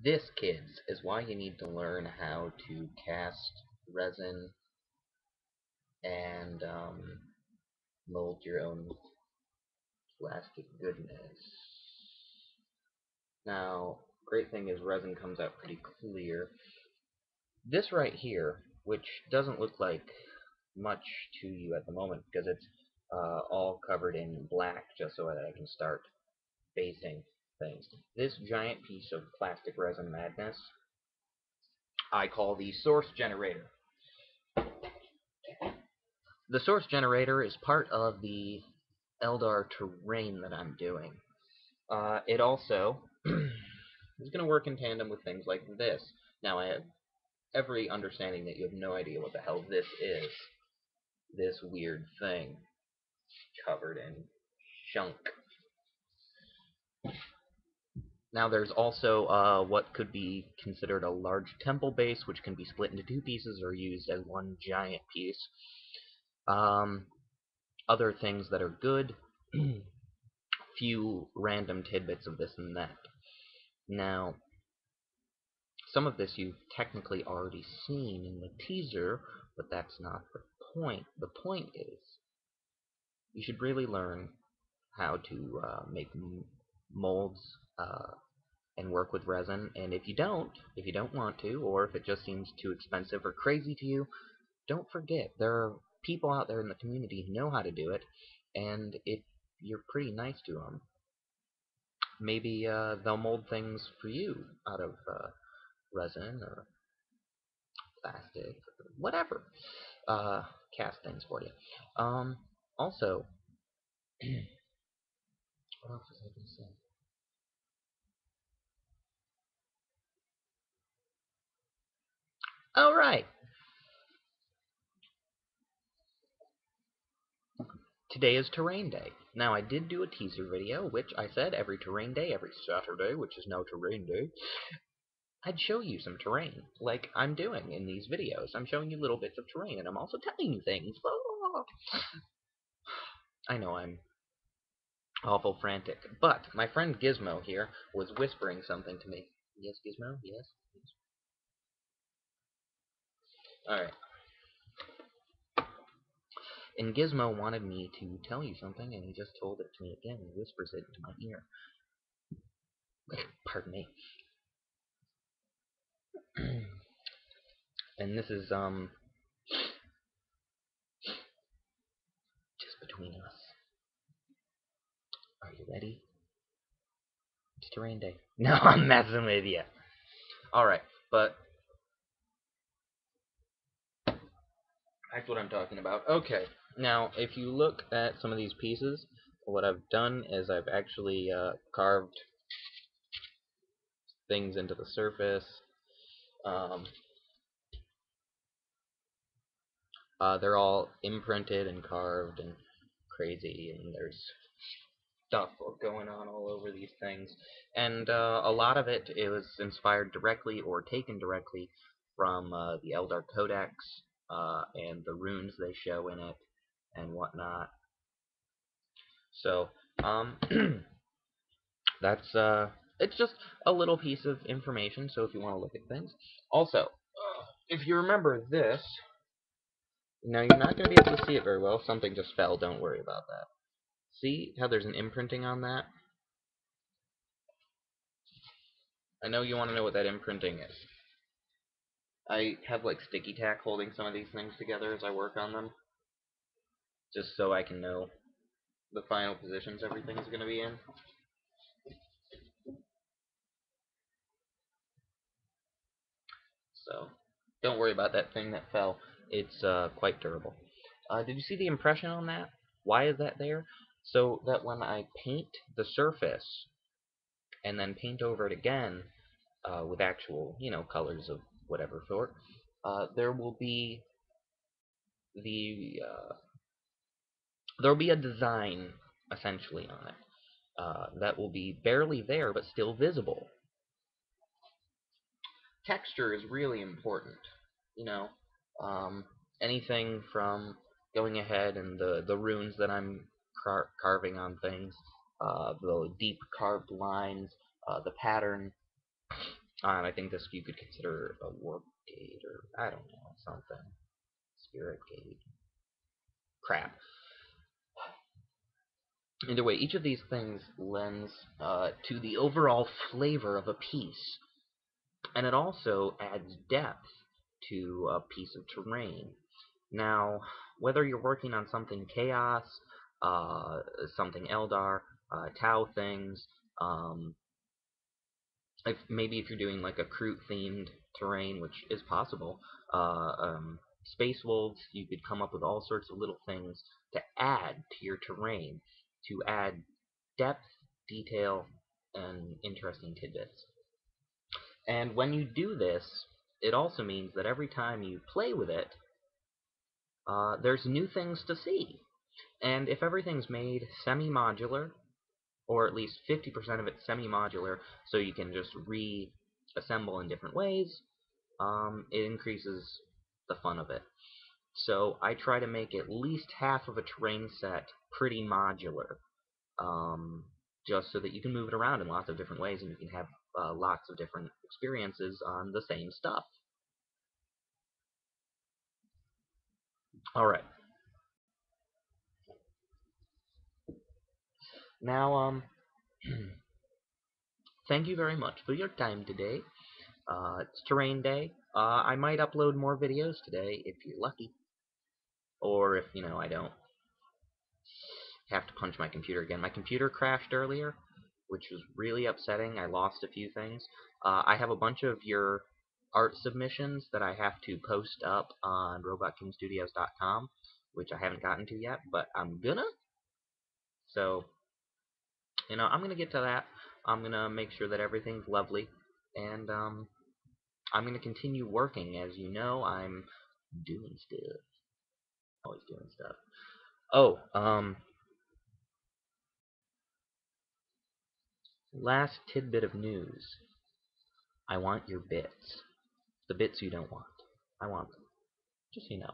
This, kids, is why you need to learn how to cast resin and mold your own plastic goodness. Now, great thing is resin comes out pretty clear. This right here, which doesn't look like much to you at the moment because it's all covered in black just so that I can start basing things. This giant piece of plastic resin madness I call the source generator. The source generator is part of the Eldar terrain that I'm doing. It also is going to work in tandem with things like this. Now, I have every understanding that you have no idea what the hell this is. This weird thing covered in junk. Now there's also what could be considered a large temple base, which can be split into two pieces or used as one giant piece. Other things that are good, few random tidbits of this and that. Now, some of this you've technically already seen in the teaser, but that's not the point. The point is, you should really learn how to make molds and work with resin. And if you don't want to, or if it just seems too expensive or crazy to you, don't forget there are people out there in the community who know how to do it. And if you're pretty nice to them, maybe they'll mold things for you out of resin or plastic, or whatever. Cast things for you. Also, what else was I going to say? All right. Today is Terrain Day. Now, I did do a teaser video, which I said every Terrain Day, every Saturday, which is now Terrain Day, I'd show you some terrain, like I'm doing in these videos. I'm showing you little bits of terrain, and I'm also telling you things. I know I'm awful frantic, but my friend Gizmo here was whispering something to me. Yes, Gizmo? Yes? Alright. And Gizmo wanted me to tell you something, and he just told it to me again. He whispers it into my ear. Pardon me. And this is, just between us. Are you ready? It's Terrain Day. No, I'm messing with you. Alright, but that's what I'm talking about. Okay, now if you look at some of these pieces, what I've done is I've actually carved things into the surface. Um, they're all imprinted and carved and crazy, and there's stuff going on all over these things. And a lot of it was inspired directly or taken directly from the Eldar Codex and the runes they show in it and whatnot. So, that's it's just a little piece of information. So if you want to look at things, also, if you remember this, now you're not going to be able to see it very well. Something just fell. Don't worry about that. See how there's an imprinting on that? I know you want to know what that imprinting is. I have like sticky tack holding some of these things together as I work on them, just so I can know the final positions everything is going to be in. So don't worry about that thing that fell. It's quite durable. Did you see the impression on that? Why is that there? So that when I paint the surface and then paint over it again with actual, colors of whatever sort, there will be the there'll be a design essentially on it that will be barely there but still visible. Texture is really important. You know, um, anything from going ahead and the runes that I'm carving on things, the deep carved lines, the pattern. And I think this you could consider a warp gate, or I don't know, something. Spirit gate. Crap. Either way, each of these things lends to the overall flavor of a piece, and it also adds depth to a piece of terrain. Now, whether you're working on something Chaos, uh, something Eldar, Tau things, um, maybe if you're doing like a Kroot themed terrain, which is possible, Space Wolves, you could come up with all sorts of little things to add to your terrain, to add depth, detail, and interesting tidbits. And when you do this, it also means that every time you play with it, there's new things to see. And if everything's made semi-modular, or at least 50% of it semi-modular, so you can just reassemble in different ways, it increases the fun of it. So I try to make at least half of a terrain set pretty modular, um, just so that you can move it around in lots of different ways and you can have lots of different experiences on the same stuff. Alright, now thank you very much for your time today. It's Terrain Day. I might upload more videos today if you're lucky. Or if, I don't have to punch my computer again. My computer crashed earlier, which was really upsetting. I lost a few things. I have a bunch of your art submissions that I have to post up on RobotKingStudios.com, which I haven't gotten to yet, but I'm gonna. So, I'm gonna get to that. I'm gonna make sure that everything's lovely, and I'm gonna continue working. As you know, I'm doing stuff. Always doing stuff. Oh, last tidbit of news. I want your bits. The bits you don't want. I want them. Just so you know.